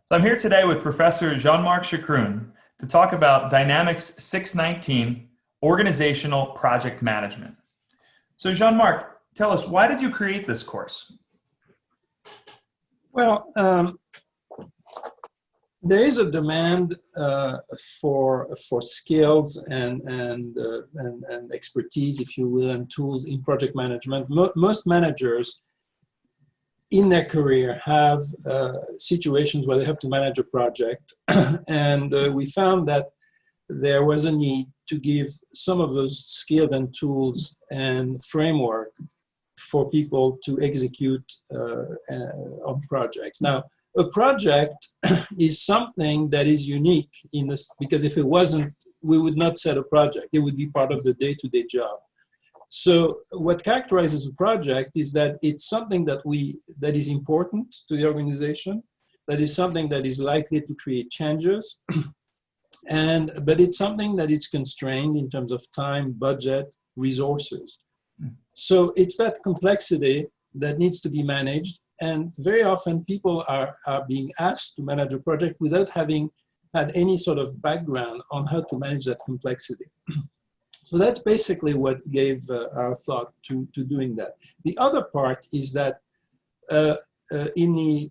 So I'm here today with Professor Jean-Marc Choukroun to talk about Dynamics 619, Organizational Project Management. So Jean-Marc, tell us, why did you create this course? Well, there is a demand for skills and expertise, if you will, and tools in project management. Most managers in their career have situations where they have to manage a project, and we found that there was a need to give some of those skills and tools and framework for people to execute on projects. Now, a project is something that is unique in this, because if it wasn't, we would not set a project. It would be part of the day-to-day job. So what characterizes a project is that it's something that is important to the organization, that is something that is likely to create changes, but it's something that is constrained in terms of time, budget, resources. So it's that complexity that needs to be managed, and very often people are being asked to manage a project without having had any sort of background on how to manage that complexity. So that's basically what gave our thought to doing that. The other part is that in the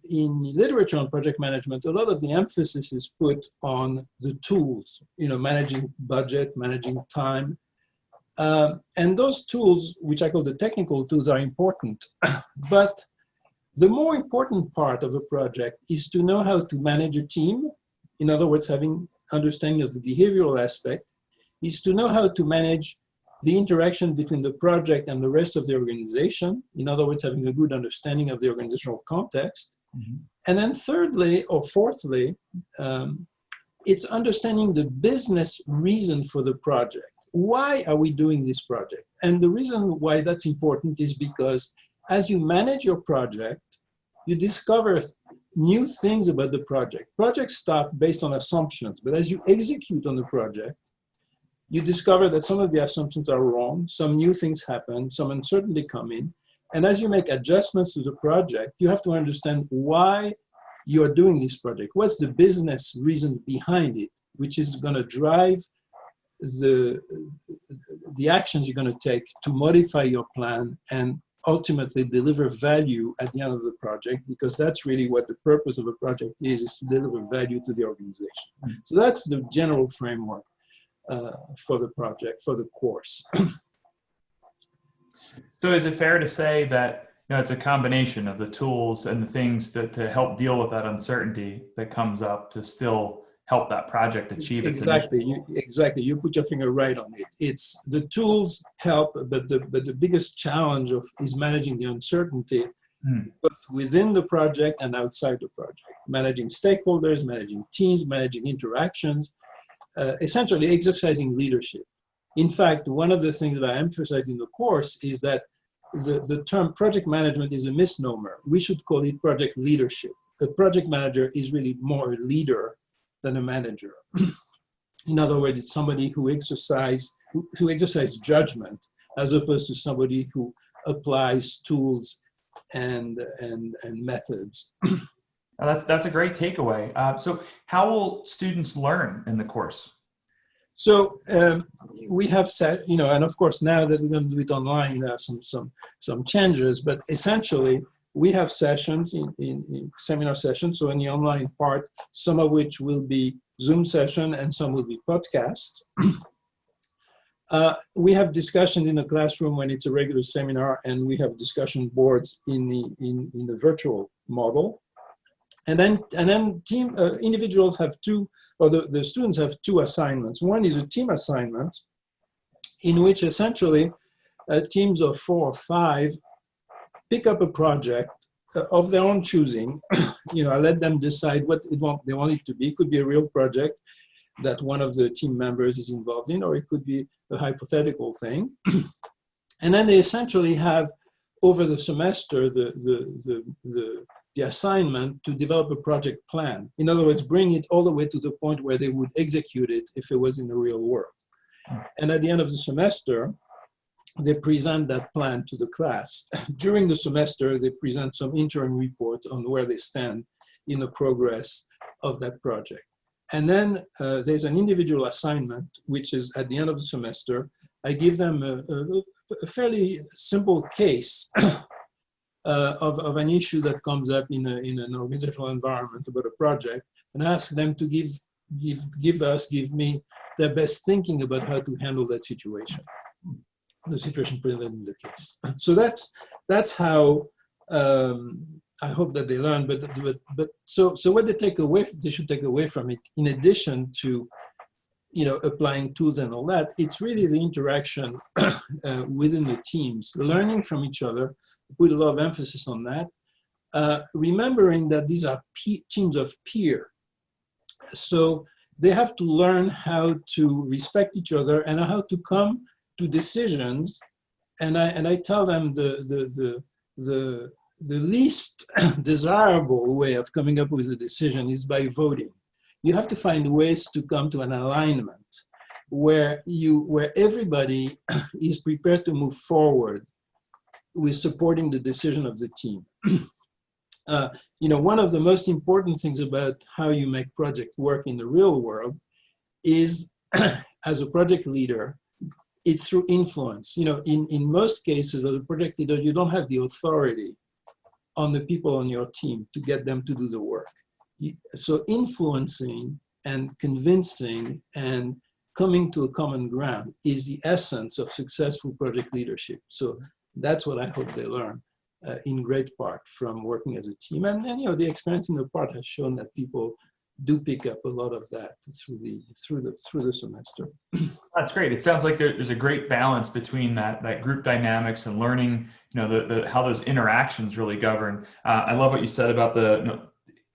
literature on project management, a lot of the emphasis is put on the tools, managing budget, managing time. And those tools, which I call the technical tools, are important. But the more important part of a project is to know how to manage a team. In other words, having understanding of the behavioral aspect, is to know how to manage the interaction between the project and the rest of the organization. In other words, having a good understanding of the organizational context. Mm-hmm. And then thirdly, or fourthly, it's understanding the business reason for the project. Why are we doing this project? And the reason why that's important is because as you manage your project, you discover new things about the project. Projects start based on assumptions, but as you execute on the project, you discover that some of the assumptions are wrong, some new things happen, some uncertainty come in, and as you make adjustments to the project, you have to understand why you're doing this project. What's the business reason behind it, which is going to drive the actions you're going to take to modify your plan and ultimately deliver value at the end of the project, because that's really what the purpose of a project is to deliver value to the organization. So that's the general framework for the project, for the course. So is it fair to say that it's a combination of the tools and the things to help deal with that uncertainty that comes up to still help that project achieve its initial? Exactly. You put your finger right on it. It's the tools help, but the biggest challenge is managing the uncertainty both within the project and outside the project. Managing stakeholders, managing teams, managing interactions, essentially exercising leadership. In fact, one of the things that I emphasize in the course is that the term project management is a misnomer. We should call it project leadership. A project manager is really more a leader than a manager. In other words, it's somebody who exercises judgment as opposed to somebody who applies tools and methods. That's a great takeaway. So how will students learn in the course? So we have set, and of course now that we're going to do it online, there are some changes, but essentially we have sessions in seminar sessions. So in the online part, some of which will be Zoom session and some will be podcasts. We have discussion in the classroom when it's a regular seminar, and we have discussion boards in the virtual model. And then individuals have the students have two assignments. One is a team assignment in which essentially teams of 4 or 5 pick up a project of their own choosing. I let them decide what they want it to be. It could be a real project that one of the team members is involved in, or it could be a hypothetical thing. And then they essentially have, over the semester, the assignment to develop a project plan. In other words, bring it all the way to the point where they would execute it if it was in the real world. And at the end of the semester, they present that plan to the class. During the semester, they present some interim report on where they stand in the progress of that project. And then there's an individual assignment, which is at the end of the semester. I give them a fairly simple case of an issue that comes up in an organizational environment about a project, and ask them to give me their best thinking about how to handle that situation, the situation presented in the case. So that's how I hope that they learn. But so what they should take away from it, in addition to applying tools and all that, it's really the interaction within the teams, learning from each other. Put a lot of emphasis on that, remembering that these are teams of peer. So they have to learn how to respect each other and how to come to decisions. And I tell them the least desirable way of coming up with a decision is by voting. You have to find ways to come to an alignment where everybody is prepared to move forward with supporting the decision of the team. One of the most important things about how you make project work in the real world is, as a project leader, it's through influence. In most cases, as a project leader, you don't have the authority on the people on your team to get them to do the work. So influencing and convincing and coming to a common ground is the essence of successful project leadership. So that's what I hope they learn in great part from working as a team. And then, the experience in the part has shown that people do pick up a lot of that through the semester. That's great. It sounds like there's a great balance between that group dynamics and learning, how those interactions really govern. I love what you said about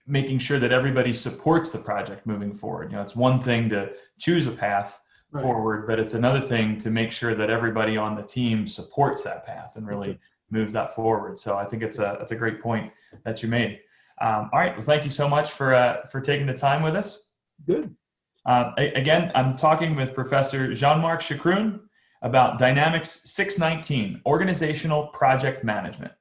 making sure that everybody supports the project moving forward. It's one thing to choose a path forward, but it's another thing to make sure that everybody on the team supports that path and really moves that forward. So I think it's a great point that you made. All right. Well, thank you so much for taking the time with us. Good. Again, I'm talking with Professor Jean-Marc Choukroun about Dynamics 619, Organizational Project Management.